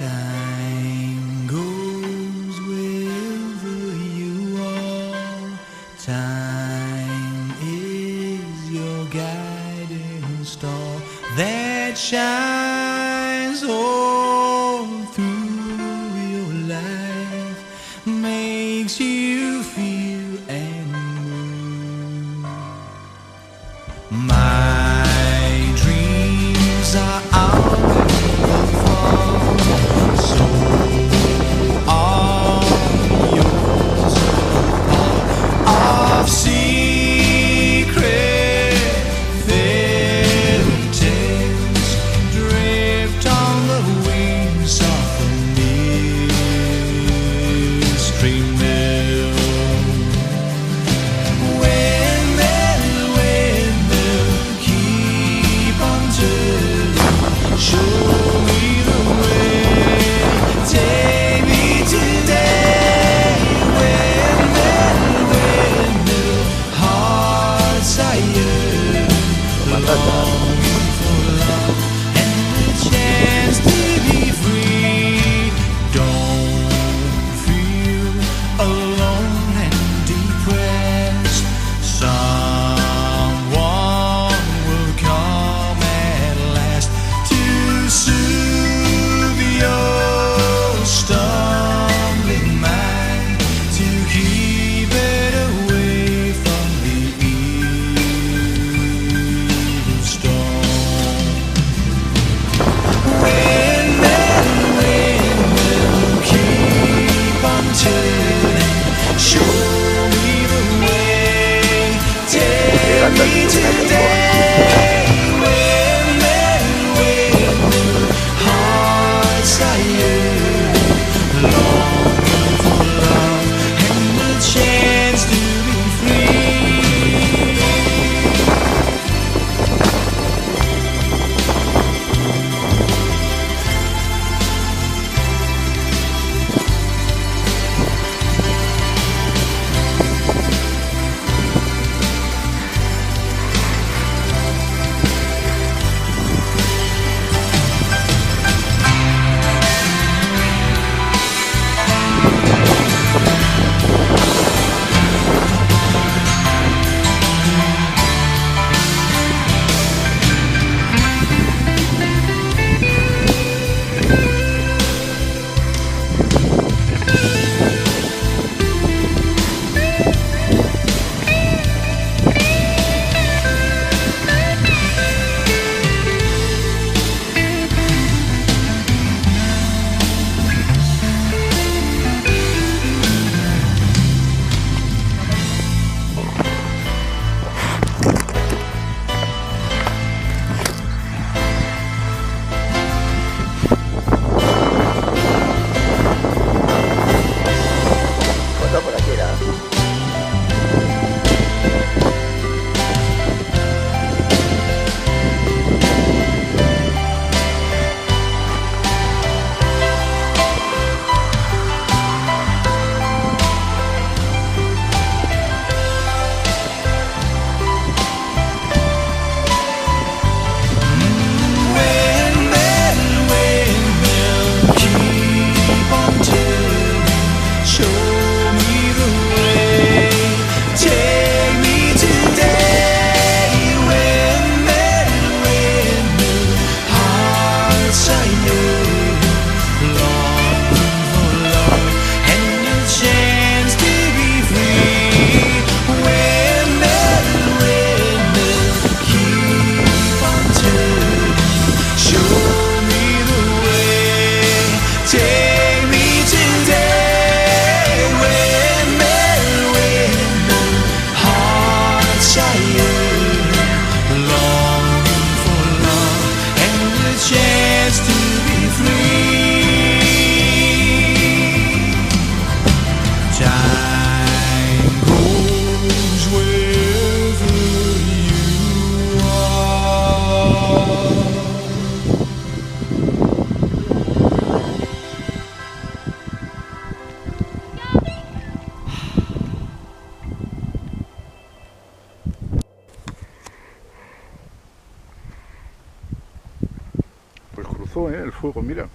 Time goes wherever you are. Time is your guiding star that shines all through your life, makes you feel and move. My dreams are out of the fall, so are yours, of secret fairy tales, drift on the wings of a mystery mill. Windmill, windmill, keep on turning, show me the way, take me today. Windmill, windmill, hearts are yearning, longing for love and the chance to be free. Don't feel alone and depressed. Someone will come at last to soothe your stumbling mind, to keep it away from the evil storm. Windmill, windmill, keep on turning, show me the way, take me today. Windmill, windmill, hearts are yearning, longing for love and the chance to be free. Pues cruzó, el fuego, mira.